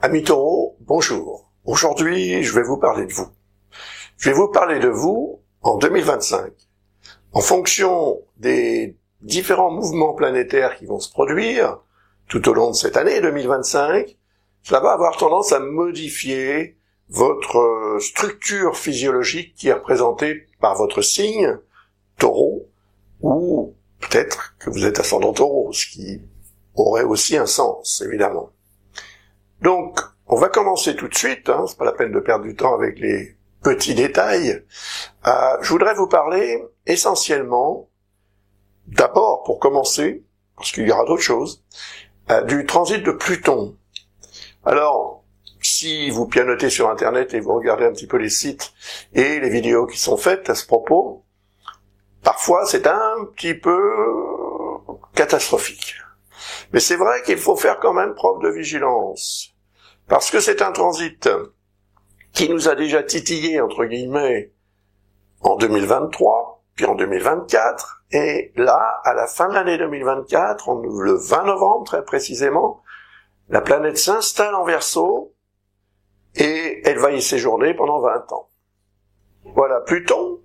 Amis taureaux, bonjour. Aujourd'hui, je vais vous parler de vous. Je vais vous parler de vous en 2025. En fonction des différents mouvements planétaires qui vont se produire tout au long de cette année 2025, cela va avoir tendance à modifier votre structure physiologique qui est représentée par votre signe, taureau, ou peut-être que vous êtes ascendant taureau, ce qui aurait aussi un sens, évidemment. Donc, on va commencer tout de suite, c'est pas la peine de perdre du temps avec les petits détails. Je voudrais vous parler essentiellement, d'abord pour commencer, parce qu'il y aura d'autres choses, du transit de Pluton. Alors, si vous pianotez sur Internet et vous regardez un petit peu les sites et les vidéos qui sont faites à ce propos, parfois c'est un petit peu catastrophique. Mais c'est vrai qu'il faut faire quand même preuve de vigilance. Parce que c'est un transit qui nous a déjà titillé, entre guillemets, en 2023, puis en 2024, et là, à la fin de l'année 2024, le 20 novembre très précisément, la planète s'installe en Verseau, et elle va y séjourner pendant 20 ans. Voilà, Pluton,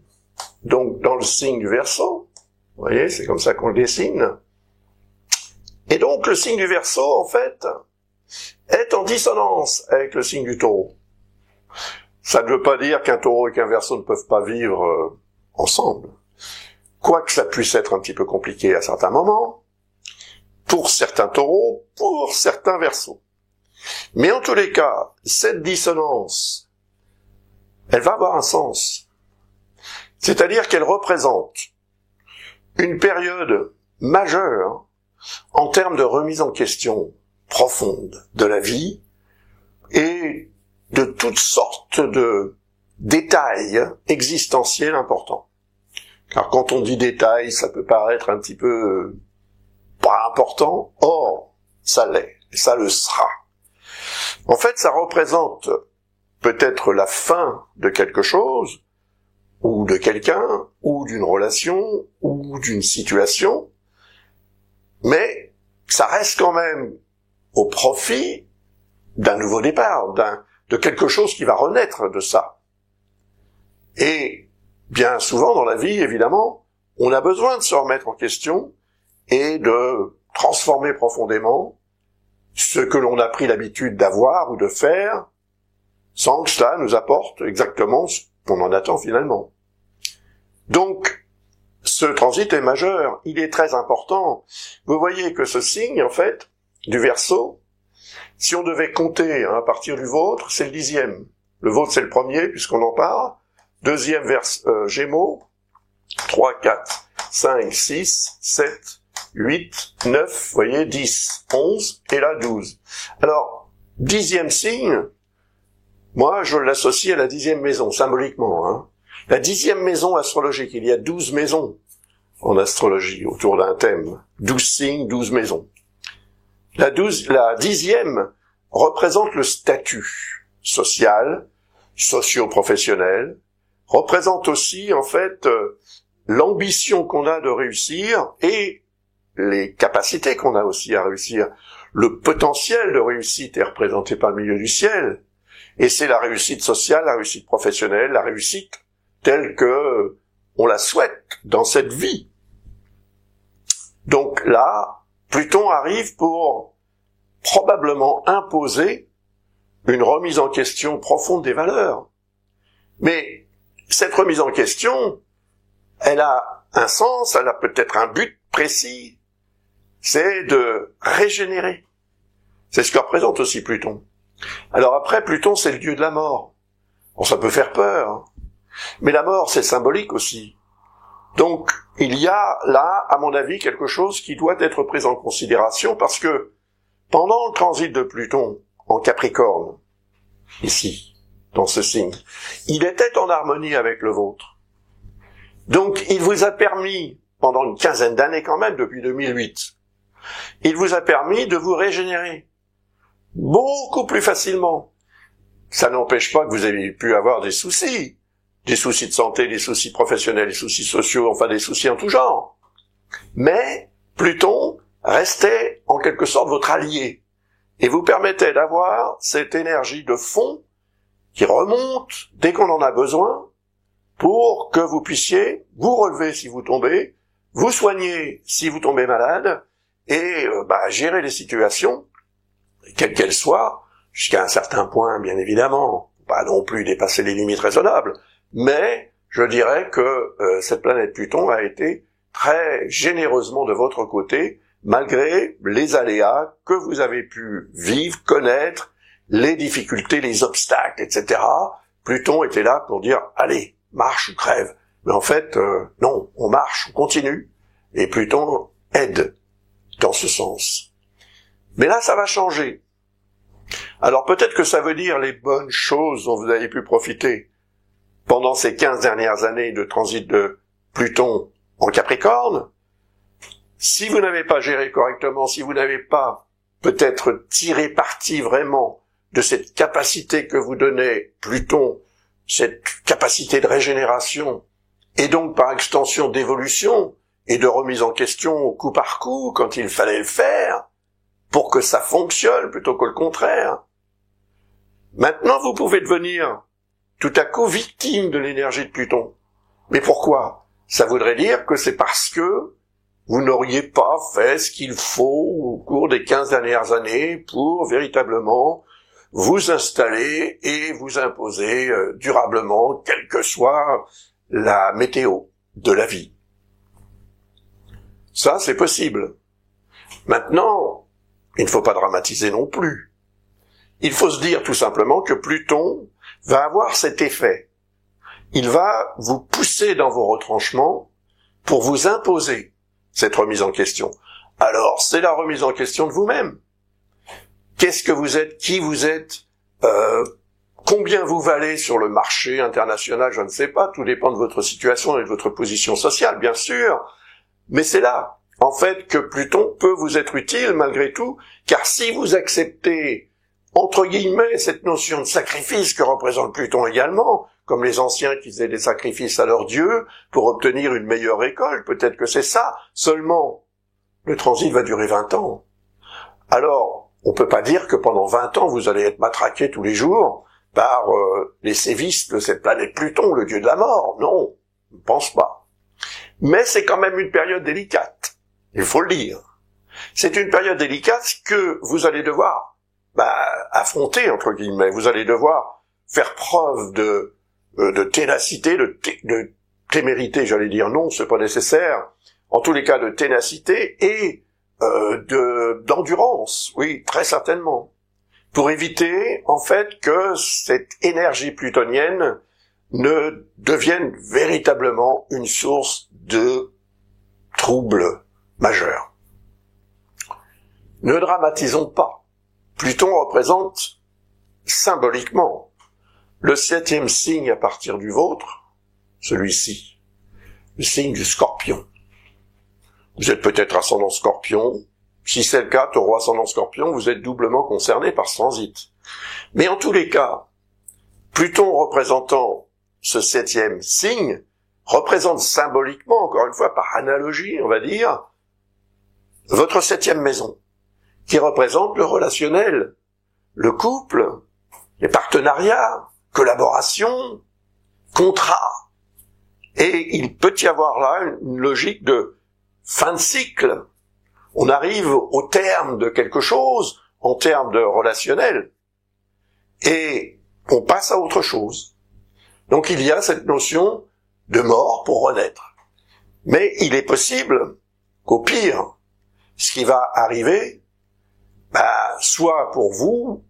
donc dans le signe du Verseau, vous voyez, c'est comme ça qu'on le dessine. Et donc, le signe du Verseau, en fait, est en dissonance avec le signe du Taureau. Ça ne veut pas dire qu'un Taureau et qu'un Verseau ne peuvent pas vivre ensemble. Quoique ça puisse être un petit peu compliqué à certains moments, pour certains Taureaux, pour certains Verseaux. Mais en tous les cas, cette dissonance, elle va avoir un sens. C'est-à-dire qu'elle représente une période majeure en termes de remise en question profonde de la vie et de toutes sortes de détails existentiels importants. Car quand on dit détails, ça peut paraître un petit peu pas important, or ça l'est, et ça le sera. En fait, ça représente peut-être la fin de quelque chose, ou de quelqu'un, ou d'une relation, ou d'une situation, mais ça reste quand même au profit d'un nouveau départ, de quelque chose qui va renaître de ça. Et bien souvent dans la vie, évidemment, on a besoin de se remettre en question et de transformer profondément ce que l'on a pris l'habitude d'avoir ou de faire, sans que cela nous apporte exactement ce qu'on en attend finalement. Donc, ce transit est majeur, il est très important. Vous voyez que ce signe, en fait, du Verseau, si on devait compter à partir du vôtre, c'est le 10e. Le vôtre, c'est le premier, puisqu'on en parle. Deuxième Gémeaux, 3, 4, 5, 6, 7, 8, 9, vous voyez, 10, 11, et là 12. Alors, 10e signe, moi, je l'associe à la 10e maison, symboliquement. La 10e maison astrologique, il y a 12 maisons en astrologie, autour d'un thème. 12 signes, 12 maisons. La 10e représente le statut social, socio-professionnel, représente aussi, en fait, l'ambition qu'on a de réussir et les capacités qu'on a aussi à réussir. Le potentiel de réussite est représenté par le milieu du ciel, et c'est la réussite sociale, la réussite professionnelle, la réussite telle que on la souhaite dans cette vie. Donc là, Pluton arrive pour probablement imposer une remise en question profonde des valeurs. Mais cette remise en question, elle a un sens, elle a peut-être un but précis, c'est de régénérer. C'est ce que représente aussi Pluton. Alors après, Pluton, c'est le dieu de la mort. Bon, ça peut faire peur, mais la mort, c'est symbolique aussi. Donc, il y a là, à mon avis, quelque chose qui doit être pris en considération parce que pendant le transit de Pluton en Capricorne, ici, dans ce signe, il était en harmonie avec le vôtre. Donc, il vous a permis, pendant une quinzaine d'années quand même, depuis 2008, il vous a permis de vous régénérer beaucoup plus facilement. Ça n'empêche pas que vous avez pu avoir des soucis de santé, des soucis professionnels, des soucis sociaux, enfin des soucis en tout genre. Mais Pluton restait en quelque sorte votre allié. et vous permettait d'avoir cette énergie de fond qui remonte dès qu'on en a besoin pour que vous puissiez vous relever si vous tombez, vous soigner si vous tombez malade et gérer les situations, quelles qu'elles soient, jusqu'à un certain point bien évidemment, pas non plus dépasser les limites raisonnables, mais je dirais que cette planète Pluton a été très généreusement de votre côté, malgré les aléas que vous avez pu vivre, connaître, les difficultés, les obstacles, etc. Pluton était là pour dire « Allez, marche ou crève ». Mais en fait, non, on marche, on continue. Et Pluton aide dans ce sens. Mais là, ça va changer. Alors peut-être que ça veut dire les bonnes choses dont vous avez pu profiter pendant ces 15 dernières années de transit de Pluton en Capricorne. Si vous n'avez pas géré correctement, si vous n'avez pas peut-être tiré parti vraiment de cette capacité que vous donnait Pluton, cette capacité de régénération, et donc par extension d'évolution et de remise en question au coup par coup quand il fallait le faire, pour que ça fonctionne plutôt que le contraire. Maintenant, vous pouvez devenir tout à coup victime de l'énergie de Pluton. Mais pourquoi? Ça voudrait dire que c'est parce que vous n'auriez pas fait ce qu'il faut au cours des 15 dernières années pour véritablement vous installer et vous imposer durablement, quelle que soit la météo de la vie. Ça, c'est possible. Maintenant, il ne faut pas dramatiser non plus. Il faut se dire tout simplement que Pluton va avoir cet effet. Il va vous pousser dans vos retranchements pour vous imposer cette remise en question. Alors, c'est la remise en question de vous-même. Qu'est-ce que vous êtes? Qui vous êtes? Combien vous valez sur le marché international? Je ne sais pas. Tout dépend de votre situation et de votre position sociale, bien sûr. Mais c'est là, en fait, que Pluton peut vous être utile malgré tout, car si vous acceptez, entre guillemets, cette notion de sacrifice que représente Pluton également, comme les anciens qui faisaient des sacrifices à leur dieu pour obtenir une meilleure école, peut-être que c'est ça, seulement le transit va durer 20 ans. Alors, on peut pas dire que pendant 20 ans, vous allez être matraqué tous les jours par les sévices de cette planète Pluton, le dieu de la mort. Non, je ne pense pas. Mais c'est quand même une période délicate, il faut le dire. C'est une période délicate que vous allez devoir affronter, entre guillemets. Vous allez devoir faire preuve de ténacité, de témérité, j'allais dire non, c'est pas nécessaire. En tous les cas, de ténacité et d'endurance, oui, très certainement. Pour éviter, en fait, que cette énergie plutonienne ne devienne véritablement une source de troubles majeurs. Ne dramatisons pas. Pluton représente symboliquement le 7e signe à partir du vôtre, celui-ci, le signe du Scorpion. Vous êtes peut-être ascendant Scorpion. Si c'est le cas, Taureau ascendant Scorpion, vous êtes doublement concerné par ce transit. Mais en tous les cas, Pluton représentant ce 7e signe représente symboliquement, encore une fois par analogie, on va dire, votre 7e maison, qui représente le relationnel, le couple, les partenariats, collaboration, contrat. Et il peut y avoir là une logique de fin de cycle. On arrive au terme de quelque chose, en termes de relationnel, et on passe à autre chose. Donc il y a cette notion de mort pour renaître. Mais il est possible qu'au pire, ce qui va arriver, soit pour vous,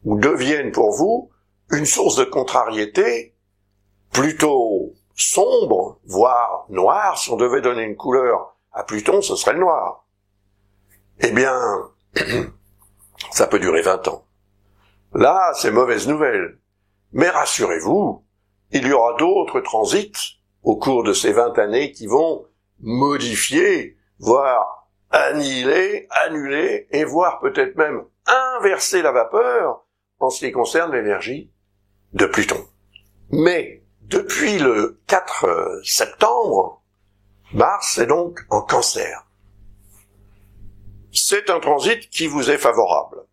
ou devienne pour vous, une source de contrariété plutôt sombre, voire noire. Si on devait donner une couleur à Pluton, ce serait le noir. Eh bien, ça peut durer 20 ans. Là, c'est mauvaise nouvelle. Mais rassurez-vous, il y aura d'autres transits au cours de ces 20 années qui vont modifier, voire annihiler, annuler, et voire peut-être même inverser la vapeur en ce qui concerne l'énergie de Pluton. Mais, depuis le 4 septembre, Mars est donc en Cancer. C'est un transit qui vous est favorable.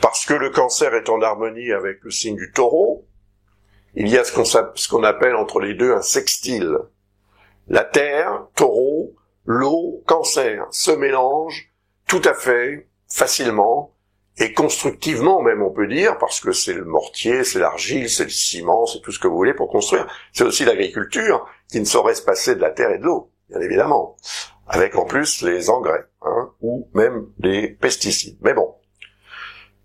parce que le Cancer est en harmonie avec le signe du Taureau, il y a ce qu'on appelle entre les deux un sextile. La Terre, Taureau, l'eau, Cancer se mélangent tout à fait facilement et constructivement même on peut dire, parce que c'est le mortier, c'est l'argile, c'est le ciment, c'est tout ce que vous voulez pour construire. C'est aussi l'agriculture qui ne saurait se passer de la terre et de l'eau, bien évidemment, avec en plus les engrais, ou même les pesticides. Mais bon,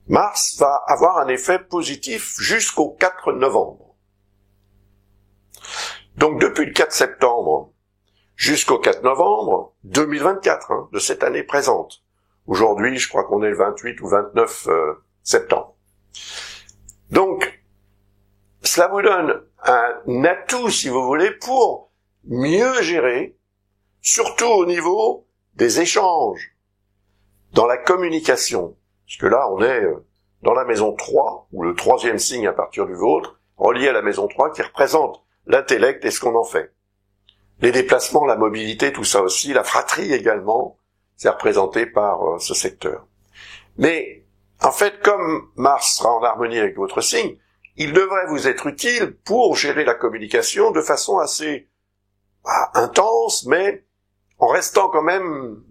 Mars va avoir un effet positif jusqu'au 4 novembre. Donc depuis le 4 septembre jusqu'au 4 novembre 2024, de cette année présente. Aujourd'hui, je crois qu'on est le 28 ou 29 septembre. Donc, cela vous donne un atout, si vous voulez, pour mieux gérer, surtout au niveau des échanges, dans la communication. Parce que là, on est dans la maison 3, ou le troisième signe à partir du vôtre, relié à la maison 3, qui représente l'intellect et ce qu'on en fait. Les déplacements, la mobilité, tout ça aussi, la fratrie également, c'est représenté par ce secteur. Mais, en fait, comme Mars sera en harmonie avec votre signe, il devrait vous être utile pour gérer la communication de façon assez intense, mais en restant quand même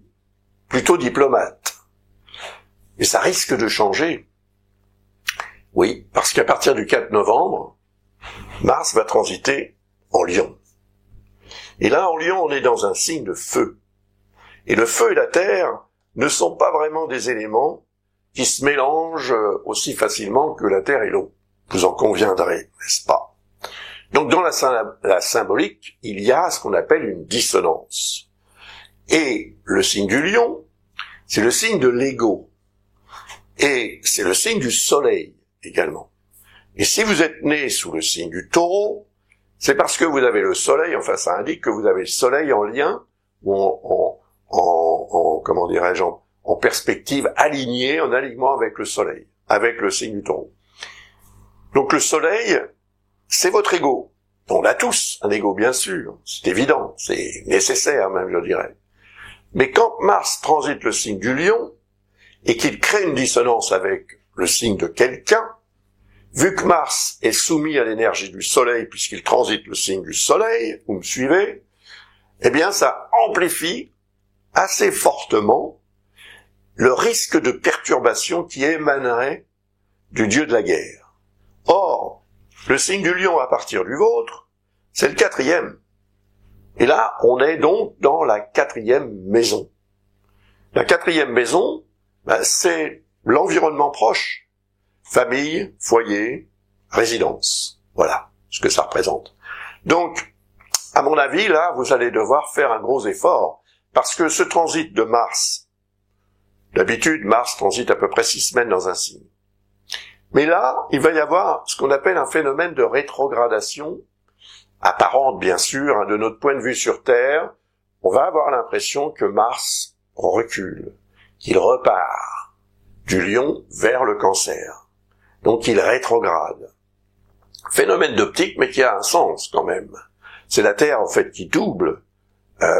plutôt diplomate. Et ça risque de changer. Oui, parce qu'à partir du 4 novembre, Mars va transiter en Lion. Et là, en Lion, on est dans un signe de feu. Et le feu et la terre ne sont pas vraiment des éléments qui se mélangent aussi facilement que la terre et l'eau. Vous en conviendrez, n'est-ce pas? Donc dans la symbolique, il y a ce qu'on appelle une dissonance. Et le signe du lion, c'est le signe de l'ego. Et c'est le signe du soleil également. Et si vous êtes né sous le signe du taureau, c'est parce que vous avez le soleil, enfin ça indique que vous avez le soleil en lien, ou comment dirais-je, en perspective alignée, en alignement avec le soleil, avec le signe du taureau. Donc le soleil, c'est votre ego. On l'a tous, un ego bien sûr, c'est évident, c'est nécessaire même, je dirais. Mais quand Mars transite le signe du lion, et qu'il crée une dissonance avec le signe de quelqu'un, vu que Mars est soumis à l'énergie du soleil, puisqu'il transite le signe du soleil, vous me suivez, eh bien ça amplifie assez fortement le risque de perturbation qui émanerait du dieu de la guerre. Or, le signe du lion à partir du vôtre, c'est le 4e. Et là, on est donc dans la 4e maison. La 4e maison, c'est l'environnement proche. Famille, foyer, résidence. Voilà ce que ça représente. Donc, à mon avis, là, vous allez devoir faire un gros effort, parce que ce transit de Mars, d'habitude, Mars transite à peu près 6 semaines dans un signe. Mais là, il va y avoir ce qu'on appelle un phénomène de rétrogradation, apparente bien sûr, de notre point de vue sur Terre, on va avoir l'impression que Mars recule, qu'il repart du Lion vers le Cancer. Donc il rétrograde. Phénomène d'optique, mais qui a un sens quand même. C'est la Terre en fait qui double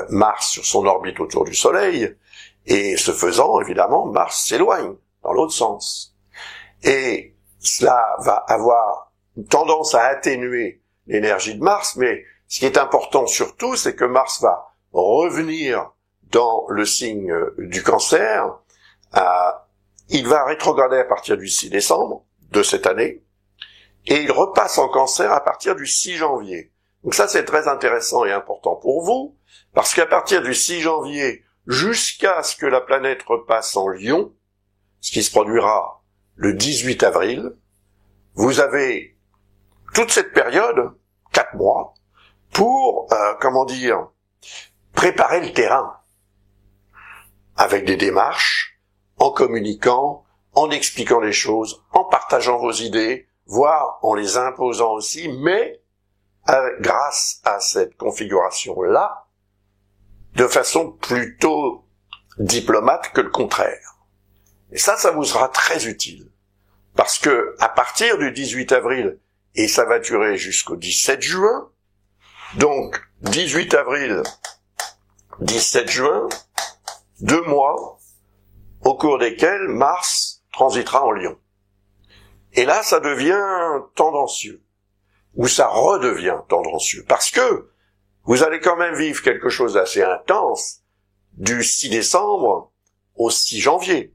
Mars sur son orbite autour du Soleil, et ce faisant, évidemment, Mars s'éloigne dans l'autre sens. Et cela va avoir une tendance à atténuer l'énergie de Mars, mais ce qui est important surtout, c'est que Mars va revenir dans le signe du Cancer. Il va rétrograder à partir du 6 décembre de cette année, et il repasse en Cancer à partir du 6 janvier. Donc ça, c'est très intéressant et important pour vous, parce qu'à partir du 6 janvier jusqu'à ce que la planète repasse en Lion, ce qui se produira le 18 avril, vous avez toute cette période, 4 mois, pour, préparer le terrain, avec des démarches, en communiquant, en expliquant les choses, en partageant vos idées, voire en les imposant aussi, mais grâce à cette configuration-là, de façon plutôt diplomate que le contraire. Et ça vous sera très utile. Parce que, à partir du 18 avril, et ça va durer jusqu'au 17 juin, donc 18 avril, 17 juin, 2 mois, au cours desquels Mars transitera en Lion. Et là, ça devient tendancieux, ou ça redevient tendancieux, parce que vous allez quand même vivre quelque chose d'assez intense du 6 décembre au 6 janvier.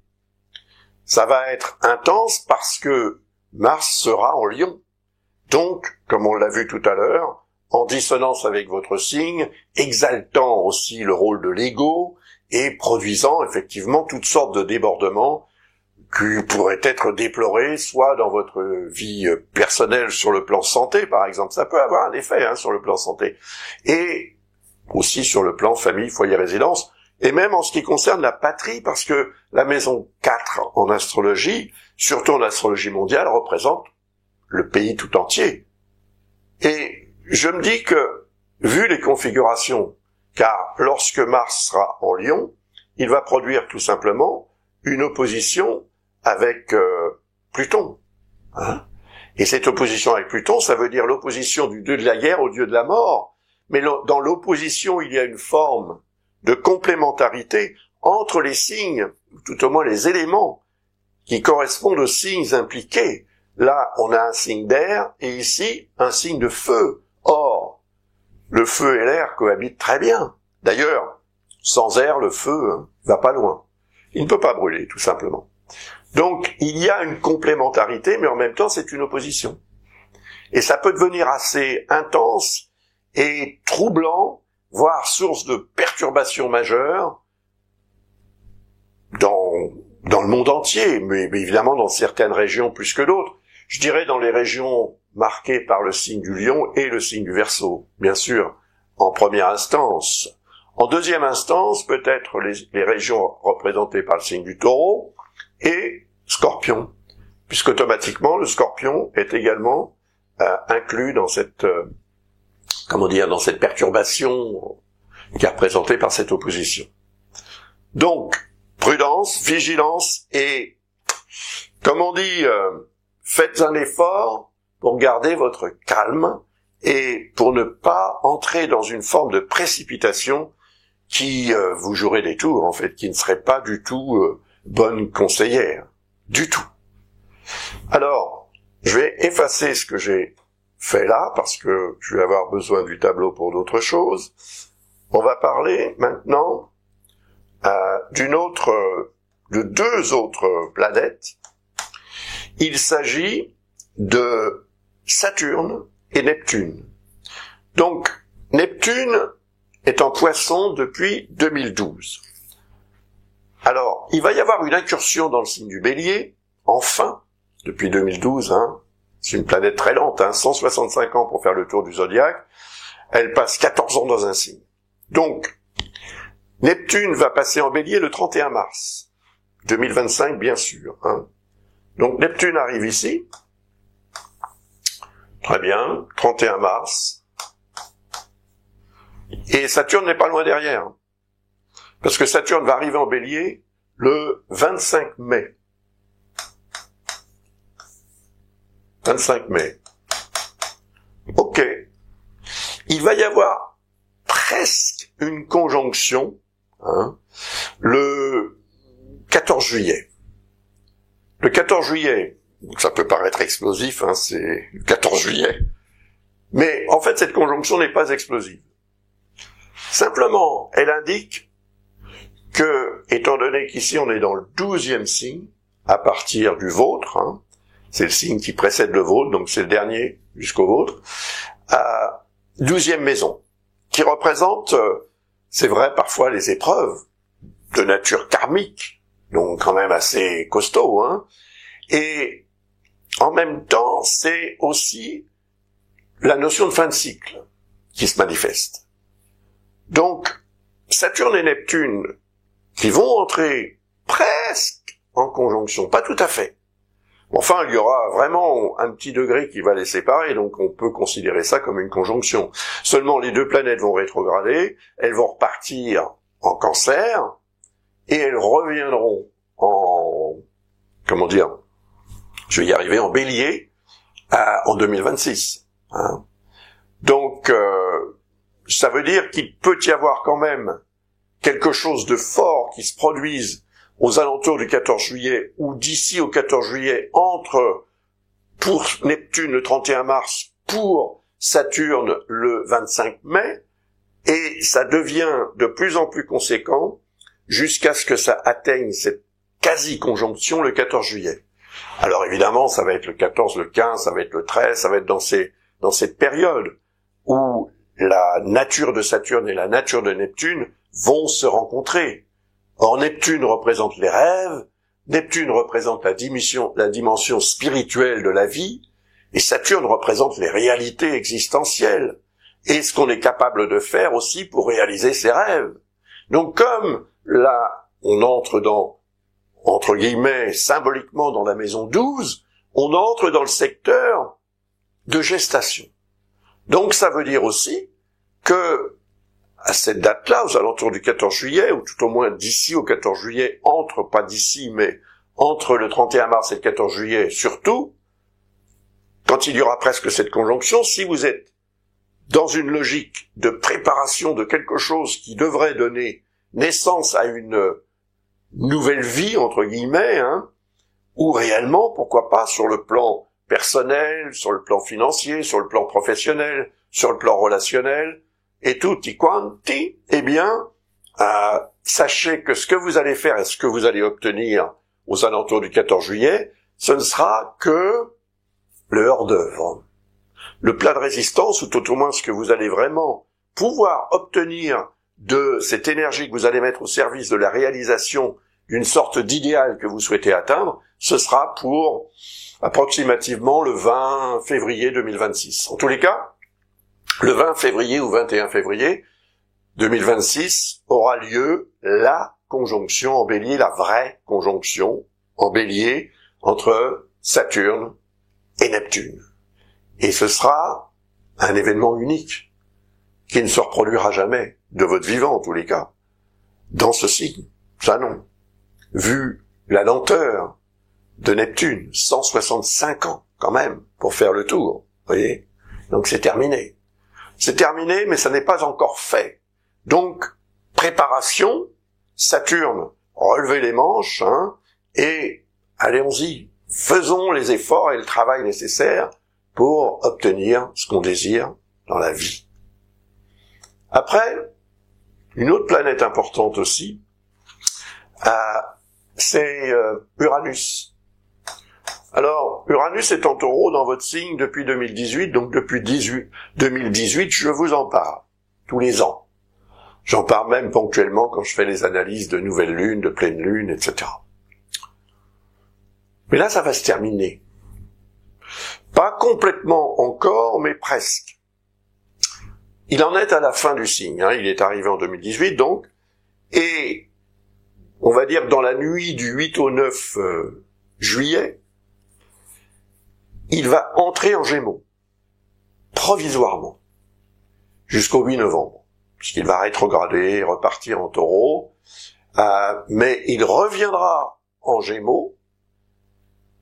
Ça va être intense parce que Mars sera en Lion. Donc, comme on l'a vu tout à l'heure, en dissonance avec votre signe, exaltant aussi le rôle de l'ego et produisant effectivement toutes sortes de débordements qui pourraient être déplorés, soit dans votre vie personnelle sur le plan santé, par exemple. Ça peut avoir un effet sur le plan santé. Et aussi sur le plan famille, foyer, résidence. Et même en ce qui concerne la patrie, parce que la maison 4 en astrologie, surtout en astrologie mondiale, représente le pays tout entier. Et je me dis que, vu les configurations, car lorsque Mars sera en Lion, il va produire tout simplement une opposition avec Pluton. Et cette opposition avec Pluton, ça veut dire l'opposition du dieu de la guerre au dieu de la mort. Mais dans l'opposition, il y a une forme de complémentarité entre les signes, ou tout au moins les éléments, qui correspondent aux signes impliqués. Là, on a un signe d'air, et ici, un signe de feu. Or, le feu et l'air cohabitent très bien. D'ailleurs, sans air, le feu va pas loin. Il ne peut pas brûler, tout simplement. Donc, il y a une complémentarité, mais en même temps, c'est une opposition. Et ça peut devenir assez intense et troublant, voire source de perturbations majeures dans le monde entier, mais évidemment dans certaines régions plus que d'autres. Je dirais dans les régions marquées par le signe du Lion et le signe du Verseau, bien sûr, en première instance. En deuxième instance, peut-être les régions représentées par le signe du Taureau et Scorpion, puisque automatiquement le Scorpion est également inclus dans cette dans cette perturbation qui est représentée par cette opposition. Donc, prudence, vigilance et, comme on dit, faites un effort pour garder votre calme et pour ne pas entrer dans une forme de précipitation qui vous jouerait des tours, en fait, qui ne serait pas du tout bonne conseillère. Du tout. Alors, je vais effacer ce que j'ai fait là, parce que je vais avoir besoin du tableau pour d'autres choses. On va parler maintenant de deux autres planètes. Il s'agit de Saturne et Neptune. Donc, Neptune est en Poisson depuis 2012. Alors, il va y avoir une incursion dans le signe du Bélier, enfin, depuis 2012, c'est une planète très lente, 165 ans pour faire le tour du zodiaque, elle passe 14 ans dans un signe. Donc, Neptune va passer en Bélier le 31 mars 2025, bien sûr. Donc, Neptune arrive ici, très bien, 31 mars, et Saturne n'est pas loin derrière, parce que Saturne va arriver en Bélier le 25 mai. 25 mai. Ok. Il va y avoir presque une conjonction, le 14 juillet. Le 14 juillet, ça peut paraître explosif, c'est le 14 juillet. Mais en fait, cette conjonction n'est pas explosive. Simplement, elle indique que, étant donné qu'ici on est dans le 12e signe, à partir du vôtre, c'est le signe qui précède le vôtre, donc c'est le dernier jusqu'au vôtre, 12e maison, qui représente, c'est vrai, parfois les épreuves de nature karmique, donc quand même assez costaud, et en même temps, c'est aussi la notion de fin de cycle qui se manifeste. Donc, Saturne et Neptune, qui vont entrer presque en conjonction, pas tout à fait. Enfin, il y aura vraiment un petit degré qui va les séparer, donc on peut considérer ça comme une conjonction. Seulement, les deux planètes vont rétrograder, elles vont repartir en Cancer, et elles reviendront je vais y arriver, en Bélier, en 2026. Donc, ça veut dire qu'il peut y avoir quand même quelque chose de fort qui se produise aux alentours du 14 juillet ou d'ici au 14 juillet entre pour Neptune le 31 mars, pour Saturne le 25 mai, et ça devient de plus en plus conséquent jusqu'à ce que ça atteigne cette quasi-conjonction le 14 juillet. Alors évidemment, ça va être le 14, le 15, ça va être le 13, ça va être dans cette période où la nature de Saturne et la nature de Neptune vont se rencontrer. Or, Neptune représente les rêves, Neptune représente la dimension spirituelle de la vie, et Saturne représente les réalités existentielles, et ce qu'on est capable de faire aussi pour réaliser ses rêves. Donc comme là, on entre dans, entre guillemets, symboliquement dans la maison 12, on entre dans le secteur de gestation. Donc ça veut dire aussi que, à cette date-là, aux alentours du 14 juillet, ou tout au moins d'ici au 14 juillet, pas d'ici, mais entre le 31 mars et le 14 juillet, surtout, quand il y aura presque cette conjonction, si vous êtes dans une logique de préparation de quelque chose qui devrait donner naissance à une nouvelle vie, entre guillemets, ou réellement, pourquoi pas, sur le plan personnel, sur le plan financier, sur le plan professionnel, sur le plan relationnel, et tutti quanti, eh bien, sachez que ce que vous allez faire et ce que vous allez obtenir aux alentours du 14 juillet, ce ne sera que le hors-d'œuvre. Le plat de résistance, ou tout au moins ce que vous allez vraiment pouvoir obtenir de cette énergie que vous allez mettre au service de la réalisation d'une sorte d'idéal que vous souhaitez atteindre, ce sera pour approximativement le 20 février 2026. En tous les cas, le 20 février ou 21 février 2026 aura lieu la conjonction en bélier, la vraie conjonction en bélier entre Saturne et Neptune. Et ce sera un événement unique qui ne se reproduira jamais de votre vivant en tous les cas dans ce signe. Ça non. Vu la lenteur de Neptune, 165 ans quand même pour faire le tour, voyez. Donc c'est terminé. C'est terminé, mais ça n'est pas encore fait. Donc, préparation, Saturne, relevez les manches, et allons-y, faisons les efforts et le travail nécessaire pour obtenir ce qu'on désire dans la vie. Après, une autre planète importante aussi, c'est Uranus. Alors, Uranus est en Taureau dans votre signe depuis 2018, donc depuis 2018, je vous en parle, tous les ans. J'en parle même ponctuellement quand je fais les analyses de nouvelle lune, de pleine lune, etc. Mais là, ça va se terminer. Pas complètement encore, mais presque. Il en est à la fin du signe, il est arrivé en 2018, donc, et on va dire que dans la nuit du 8 au 9 juillet, il va entrer en Gémeaux, provisoirement, jusqu'au 8 novembre, puisqu'il va rétrograder, repartir en Taureau, mais il reviendra en Gémeaux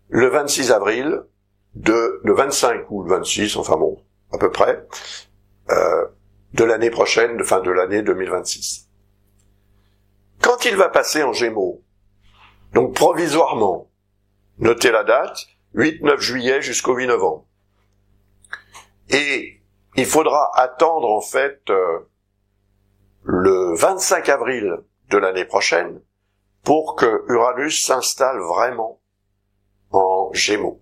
le 26 avril, le 25 ou le 26, enfin bon, à peu près, de l'année prochaine, de l'année 2026. Quand il va passer en Gémeaux, donc provisoirement, notez la date, 8-9 juillet jusqu'au 8 novembre. Et il faudra attendre en fait le 25 avril de l'année prochaine pour que Uranus s'installe vraiment en Gémeaux.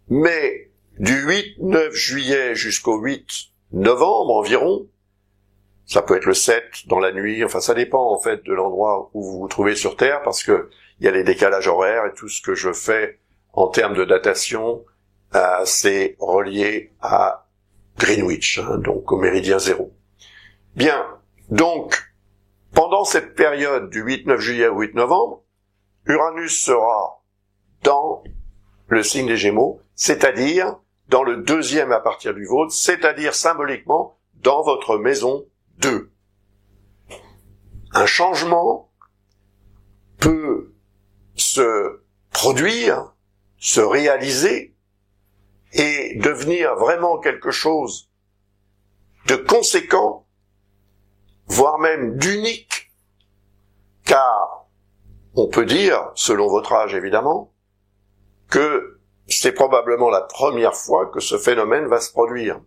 Mais du 8-9 juillet jusqu'au 8 novembre environ, ça peut être le 7 dans la nuit, enfin ça dépend en fait de l'endroit où vous vous trouvez sur Terre, parce que il y a les décalages horaires et tout ce que je fais en termes de datation, c'est relié à Greenwich, donc au méridien 0. Bien, donc, pendant cette période du 8-9 juillet au 8 novembre, Uranus sera dans le signe des Gémeaux, c'est-à-dire dans le deuxième à partir du vôtre, c'est-à-dire symboliquement dans votre maison 2. Un changement peut se produire, se réaliser et devenir vraiment quelque chose de conséquent, voire même d'unique, car on peut dire, selon votre âge évidemment, que c'est probablement la première fois que ce phénomène va se produire.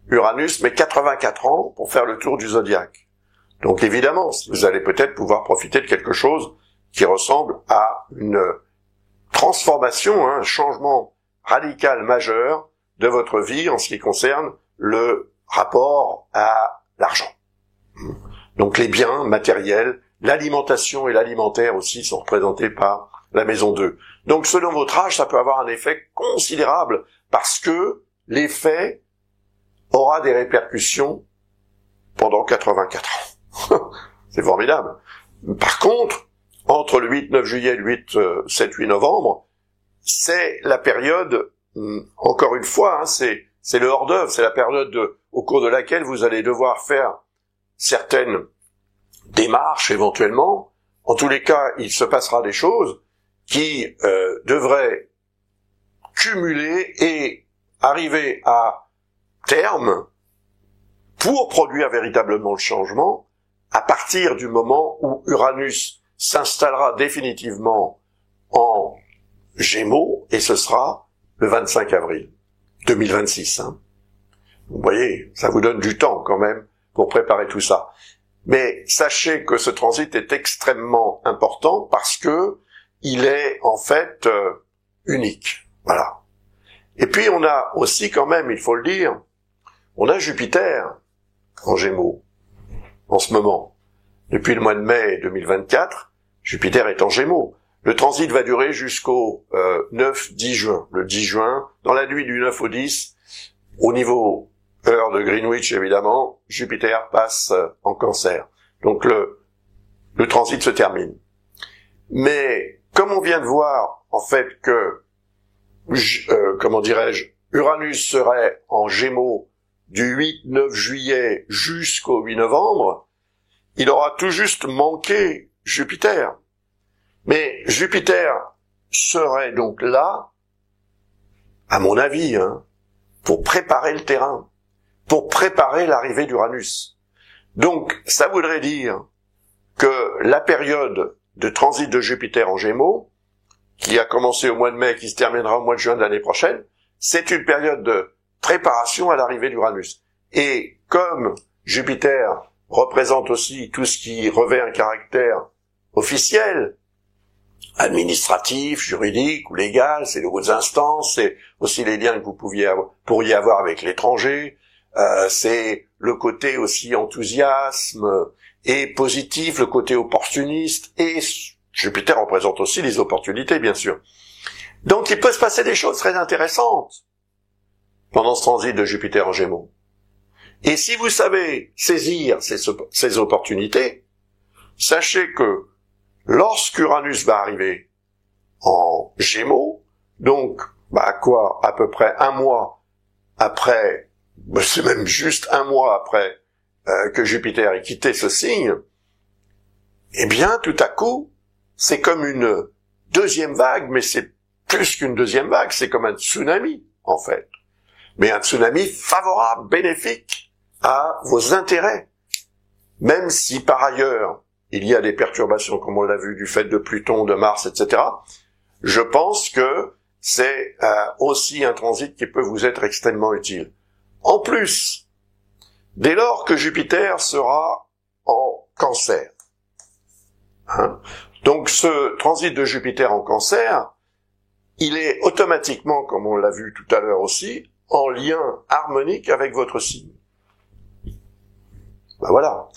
Uranus met 84 ans pour faire le tour du zodiaque. Donc évidemment, vous allez peut-être pouvoir profiter de quelque chose qui ressemble à une transformation, un changement radical majeur de votre vie en ce qui concerne le rapport à l'argent. Donc les biens matériels, l'alimentation et l'alimentaire aussi sont représentés par la maison 2. Donc selon votre âge, ça peut avoir un effet considérable parce que l'effet aura des répercussions pendant 84 ans. C'est formidable. Par contre, entre le 8-9 juillet et le 7-8 novembre, c'est la période, encore une fois, c'est le hors-d'œuvre, c'est la période au cours de laquelle vous allez devoir faire certaines démarches éventuellement. En tous les cas, il se passera des choses qui devraient cumuler et arriver à terme pour produire véritablement le changement à partir du moment où Uranus s'installera définitivement en Gémeaux, et ce sera le 25 avril 2026. Vous voyez, ça vous donne du temps quand même pour préparer tout ça. Mais sachez que ce transit est extrêmement important parce que il est en fait unique. Voilà. Et puis on a aussi quand même, il faut le dire, on a Jupiter en Gémeaux en ce moment. Depuis le mois de mai 2024, Jupiter est en Gémeaux. Le transit va durer jusqu'au 9-10 juin. Le 10 juin, dans la nuit du 9 au 10, au niveau heure de Greenwich évidemment, Jupiter passe en Cancer. Donc le transit se termine. Mais comme on vient de voir en fait que Uranus serait en Gémeaux du 8-9 juillet jusqu'au 8 novembre, il aura tout juste manqué Jupiter. Mais Jupiter serait donc là, à mon avis, pour préparer le terrain, pour préparer l'arrivée d'Uranus. Donc, ça voudrait dire que la période de transit de Jupiter en Gémeaux, qui a commencé au mois de mai, qui se terminera au mois de juin de l'année prochaine, c'est une période de préparation à l'arrivée d'Uranus. Et comme Jupiter représente aussi tout ce qui revêt un caractère officiel, administratif, juridique ou légal, c'est les hautes instances, c'est aussi les liens que vous pourriez avoir avec l'étranger, c'est le côté aussi enthousiasme et positif, le côté opportuniste, et Jupiter représente aussi les opportunités, bien sûr. Donc il peut se passer des choses très intéressantes pendant ce transit de Jupiter en Gémeaux. Et si vous savez saisir ces opportunités, sachez que lorsqu'Uranus va arriver en Gémeaux, donc à peu près un mois après, c'est même juste un mois après que Jupiter ait quitté ce signe, eh bien tout à coup, c'est comme une deuxième vague, mais c'est plus qu'une deuxième vague, c'est comme un tsunami en fait. Mais un tsunami favorable, bénéfique à vos intérêts. Même si par ailleurs, il y a des perturbations, comme on l'a vu, du fait de Pluton, de Mars, etc., je pense que c'est aussi un transit qui peut vous être extrêmement utile. En plus, dès lors que Jupiter sera en Cancer, donc ce transit de Jupiter en Cancer, il est automatiquement, comme on l'a vu tout à l'heure aussi, en lien harmonique avec votre signe. Voilà.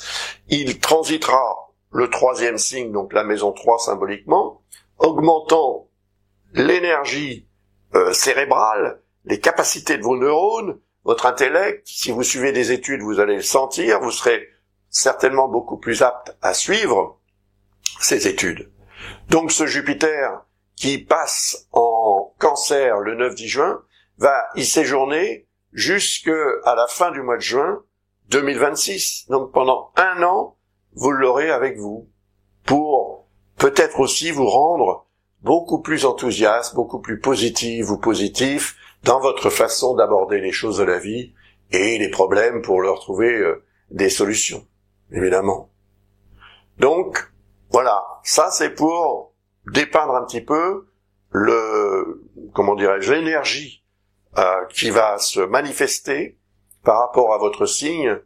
Il transitera le troisième signe, donc la maison 3 symboliquement, augmentant l'énergie cérébrale, les capacités de vos neurones, votre intellect. Si vous suivez des études, vous allez le sentir, vous serez certainement beaucoup plus apte à suivre ces études. Donc ce Jupiter qui passe en Cancer le 9-10 juin va y séjourner jusqu'à la fin du mois de juin 2026. Donc pendant un an, vous l'aurez avec vous pour peut-être aussi vous rendre beaucoup plus enthousiaste, beaucoup plus positif ou positif dans votre façon d'aborder les choses de la vie et les problèmes pour leur trouver des solutions, évidemment. Donc, voilà, ça c'est pour dépeindre un petit peu comment dirais-je, l'énergie qui va se manifester par rapport à votre signe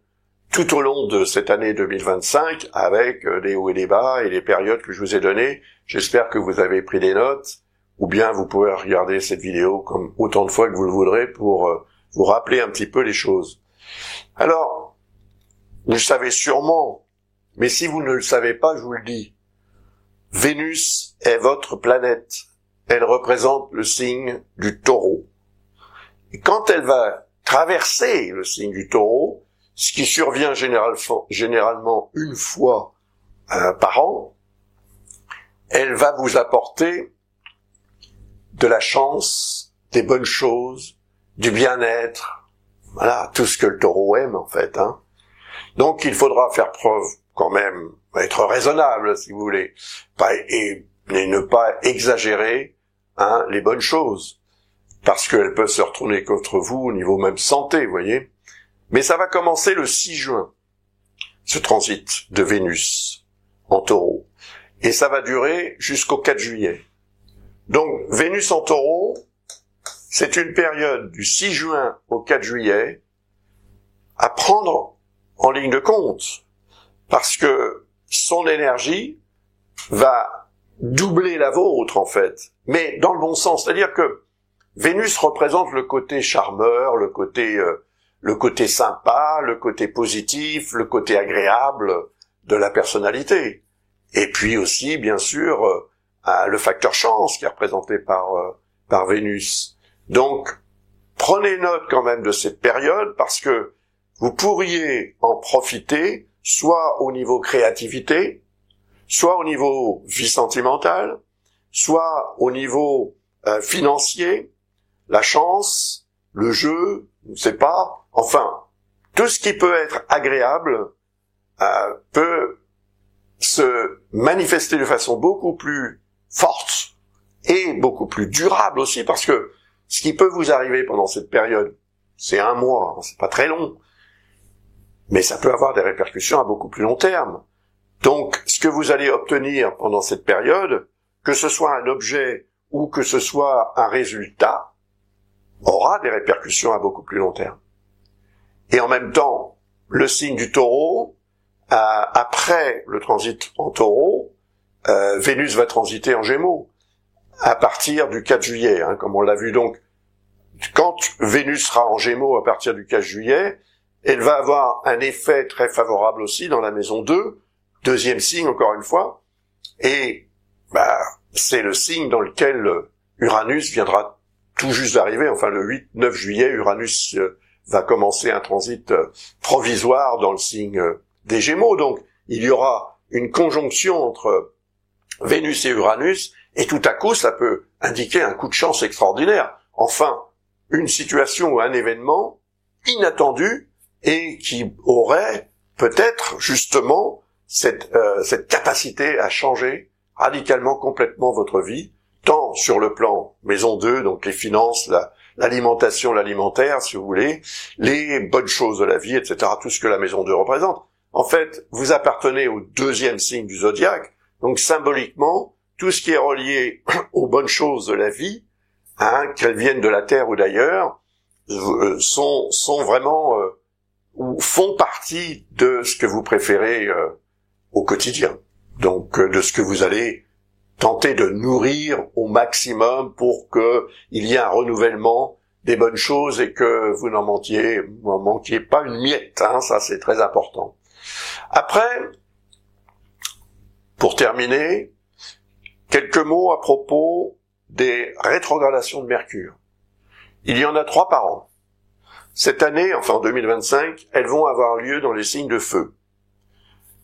tout au long de cette année 2025, avec les hauts et les bas et les périodes que je vous ai données. J'espère que vous avez pris des notes, ou bien vous pouvez regarder cette vidéo comme autant de fois que vous le voudrez pour vous rappeler un petit peu les choses. Alors, vous le savez sûrement, mais si vous ne le savez pas, je vous le dis, Vénus est votre planète. Elle représente le signe du Taureau. Et quand elle va traverser le signe du Taureau, ce qui survient généralement une fois par an, elle va vous apporter de la chance, des bonnes choses, du bien-être, voilà, tout ce que le Taureau aime en fait. Donc il faudra faire preuve quand même, être raisonnable si vous voulez, et ne pas exagérer les bonnes choses, parce qu'elles peuvent se retourner contre vous au niveau même santé, vous voyez. Mais ça va commencer le 6 juin, ce transit de Vénus en Taureau, et ça va durer jusqu'au 4 juillet. Donc Vénus en Taureau, c'est une période du 6 juin au 4 juillet à prendre en ligne de compte, parce que son énergie va doubler la vôtre en fait, mais dans le bon sens, c'est-à-dire que Vénus représente le côté charmeur, le côté sympa, le côté positif, le côté agréable de la personnalité, et puis aussi bien sûr le facteur chance qui est représenté par Vénus. Donc prenez note quand même de cette période, parce que vous pourriez en profiter soit au niveau créativité, soit au niveau vie sentimentale, soit au niveau financier, la chance, le jeu, je ne sais pas, enfin, tout ce qui peut être agréable peut se manifester de façon beaucoup plus forte et beaucoup plus durable aussi, parce que ce qui peut vous arriver pendant cette période, c'est 1 mois, c'est pas très long, mais ça peut avoir des répercussions à beaucoup plus long terme. Donc, ce que vous allez obtenir pendant cette période, que ce soit un objet ou que ce soit un résultat, aura des répercussions à beaucoup plus long terme. Et en même temps, le signe du Taureau, après le transit en Taureau, Vénus va transiter en Gémeaux à partir du 4 juillet, comme on l'a vu. Donc, quand Vénus sera en Gémeaux à partir du 4 juillet, elle va avoir un effet très favorable aussi dans la maison 2, deuxième signe encore une fois, et c'est le signe dans lequel Uranus viendra tout juste d'arriver, enfin le 8-9 juillet, Uranus va commencer un transit provisoire dans le signe des Gémeaux, donc il y aura une conjonction entre Vénus et Uranus, et tout à coup ça peut indiquer un coup de chance extraordinaire, enfin une situation ou un événement inattendu, et qui aurait peut-être justement cette capacité à changer radicalement, complètement votre vie, tant sur le plan maison 2, donc les finances, l'alimentation, l'alimentaire, si vous voulez, les bonnes choses de la vie, etc., tout ce que la maison 2 représente. En fait, vous appartenez au deuxième signe du zodiaque, donc symboliquement, tout ce qui est relié aux bonnes choses de la vie, qu'elles viennent de la Terre ou d'ailleurs, sont vraiment ou font partie de ce que vous préférez au quotidien. Donc de ce que vous allez tenter de nourrir au maximum pour que il y ait un renouvellement des bonnes choses et que vous n'en manquiez pas une miette, ça c'est très important. Après, pour terminer, quelques mots à propos des rétrogradations de Mercure. Il y en a 3 par an. Cette année, enfin en 2025, elles vont avoir lieu dans les signes de feu.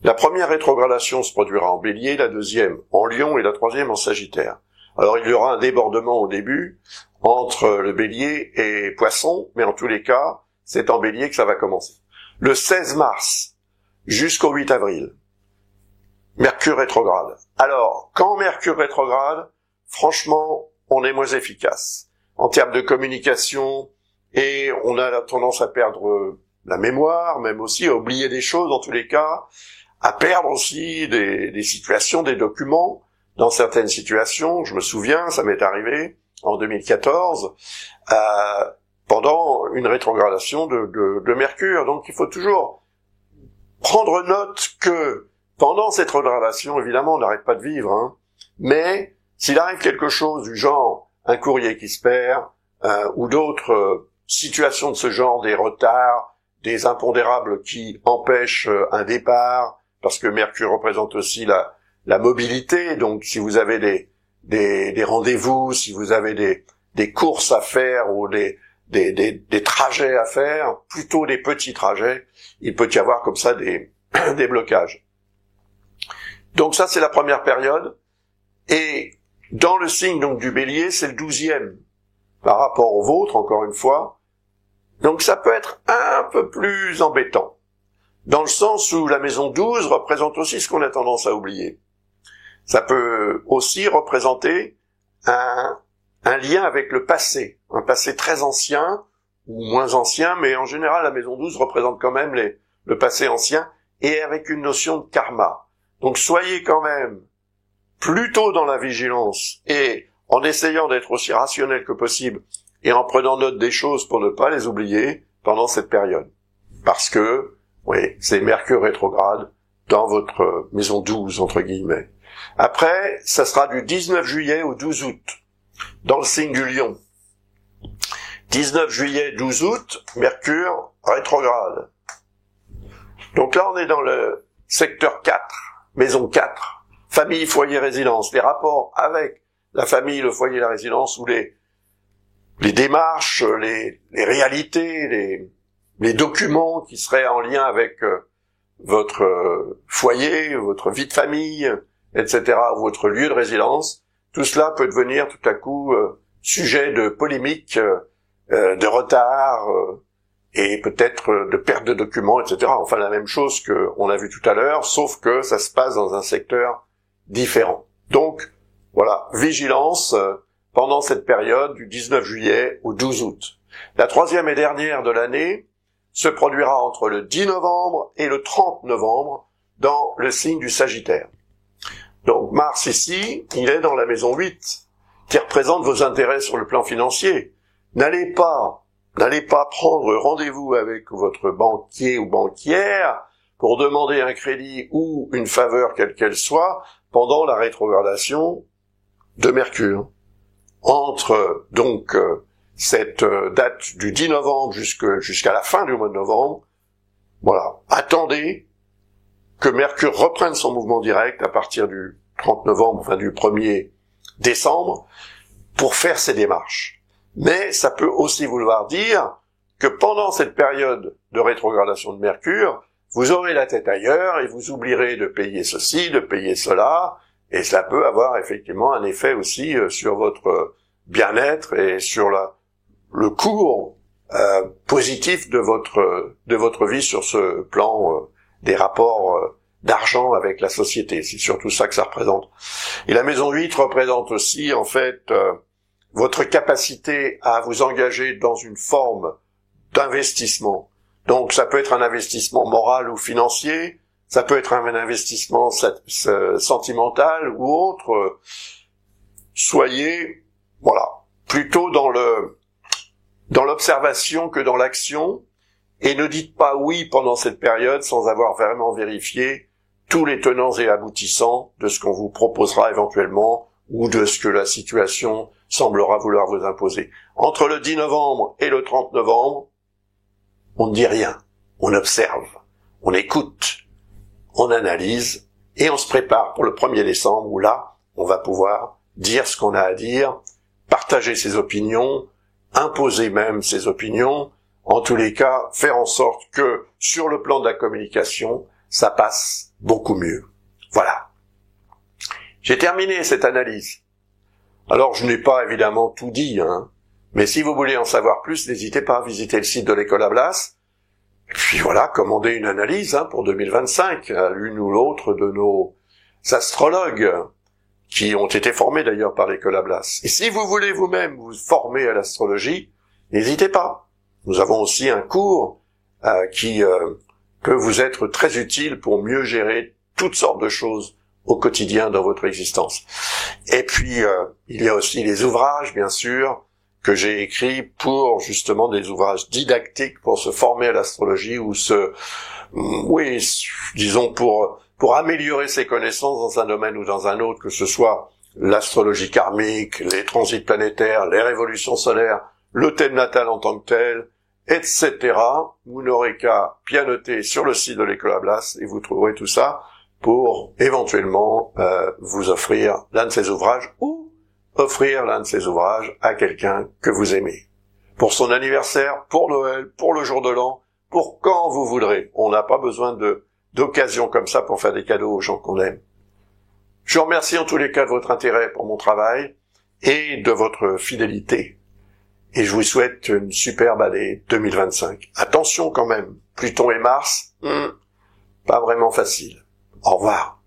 La première rétrogradation se produira en Bélier, la deuxième en Lion et la troisième en Sagittaire. Alors il y aura un débordement au début entre le Bélier et Poisson, mais en tous les cas, c'est en Bélier que ça va commencer. Le 16 mars jusqu'au 8 avril, Mercure rétrograde. Alors, quand Mercure rétrograde, franchement, on est moins efficace en termes de communication, et on a la tendance à perdre la mémoire, même aussi à oublier des choses dans tous les cas, à perdre aussi des situations, des documents. Dans certaines situations, je me souviens, ça m'est arrivé, en 2014, pendant une rétrogradation de Mercure. Donc il faut toujours prendre note que pendant cette rétrogradation, évidemment, on n'arrête pas de vivre, hein, mais s'il arrive quelque chose du genre un courrier qui se perd, ou d'autres situations de ce genre, des retards, des impondérables qui empêchent un départ, parce que Mercure représente aussi la mobilité, donc si vous avez des rendez-vous, si vous avez des courses à faire ou des trajets à faire, plutôt des petits trajets, il peut y avoir comme ça des blocages. Donc ça, c'est la première période. Et dans le signe donc du Bélier, c'est le 12e par rapport au vôtre, encore une fois. Donc ça peut être un peu plus embêtant, dans le sens où la maison 12 représente aussi ce qu'on a tendance à oublier. Ça peut aussi représenter un lien avec le passé, un passé très ancien ou moins ancien, mais en général la maison 12 représente quand même le passé ancien, et avec une notion de karma. Donc soyez quand même plutôt dans la vigilance, et en essayant d'être aussi rationnel que possible, et en prenant note des choses pour ne pas les oublier pendant cette période. Parce que, oui, c'est Mercure rétrograde dans votre maison 12, entre guillemets. Après, ça sera du 19 juillet au 12 août, dans le signe du Lion. 19 juillet, 12 août, Mercure rétrograde. Donc là, on est dans le secteur 4, maison 4, famille, foyer, résidence. Les rapports avec la famille, le foyer, la résidence, ou les démarches, les réalités, les documents qui seraient en lien avec votre foyer, votre vie de famille, etc., ou votre lieu de résidence, tout cela peut devenir tout à coup sujet de polémique, de retard, et peut-être de perte de documents, etc. Enfin, la même chose qu'on a vu tout à l'heure, sauf que ça se passe dans un secteur différent. Donc, voilà, vigilance pendant cette période du 19 juillet au 12 août. La troisième et dernière de l'année se produira entre le 10 novembre et le 30 novembre dans le signe du Sagittaire. Donc Mars ici, il est dans la maison 8, qui représente vos intérêts sur le plan financier. N'allez pas prendre rendez-vous avec votre banquier ou banquière pour demander un crédit ou une faveur quelle qu'elle soit pendant la rétrogradation de Mercure. Entre donc cette date du 10 novembre jusqu'à la fin du mois de novembre, voilà, attendez que Mercure reprenne son mouvement direct à partir du 30 novembre, enfin du 1er décembre, pour faire ses démarches. Mais ça peut aussi vouloir dire que pendant cette période de rétrogradation de Mercure, vous aurez la tête ailleurs et vous oublierez de payer ceci, de payer cela, et cela peut avoir effectivement un effet aussi sur votre bien-être et sur le cours positif de votre vie sur ce plan des rapports d'argent avec la société. C'est surtout ça que ça représente. Et la maison 8 représente aussi en fait votre capacité à vous engager dans une forme d'investissement. Donc ça peut être un investissement moral ou financier, ça peut être un investissement sentimental ou autre. Soyez, voilà, plutôt dans l'observation que dans l'action, et ne dites pas oui pendant cette période sans avoir vraiment vérifié tous les tenants et aboutissants de ce qu'on vous proposera éventuellement ou de ce que la situation semblera vouloir vous imposer. Entre le 10 novembre et le 30 novembre, on ne dit rien, on observe, on écoute, on analyse et on se prépare pour le 1er décembre où là, on va pouvoir dire ce qu'on a à dire, partager ses opinions, imposer même ses opinions, en tous les cas, faire en sorte que, sur le plan de la communication, ça passe beaucoup mieux. Voilà. J'ai terminé cette analyse. Alors, je n'ai pas évidemment tout dit, mais si vous voulez en savoir plus, n'hésitez pas à visiter le site de l'École Ablas. Et puis voilà, commandez une analyse pour 2025 à l'une ou l'autre de nos astrologues, qui ont été formés d'ailleurs par l'École Ablas. Et si vous voulez vous-même vous former à l'astrologie, n'hésitez pas. Nous avons aussi un cours qui peut vous être très utile pour mieux gérer toutes sortes de choses au quotidien dans votre existence. Et puis, il y a aussi les ouvrages, bien sûr, que j'ai écrits pour justement des ouvrages didactiques pour se former à l'astrologie ou disons pour améliorer ses connaissances dans un domaine ou dans un autre, que ce soit l'astrologie karmique, les transits planétaires, les révolutions solaires, le thème natal en tant que tel, etc. Vous n'aurez qu'à pianoter sur le site de l'École Ablas et vous trouverez tout ça pour éventuellement vous offrir l'un de ces ouvrages ou offrir l'un de ces ouvrages à quelqu'un que vous aimez. Pour son anniversaire, pour Noël, pour le jour de l'an, pour quand vous voudrez. On n'a pas besoin d'occasions comme ça pour faire des cadeaux aux gens qu'on aime. Je vous remercie en tous les cas de votre intérêt pour mon travail et de votre fidélité. Et je vous souhaite une superbe année 2025. Attention quand même, Pluton et Mars, pas vraiment facile. Au revoir.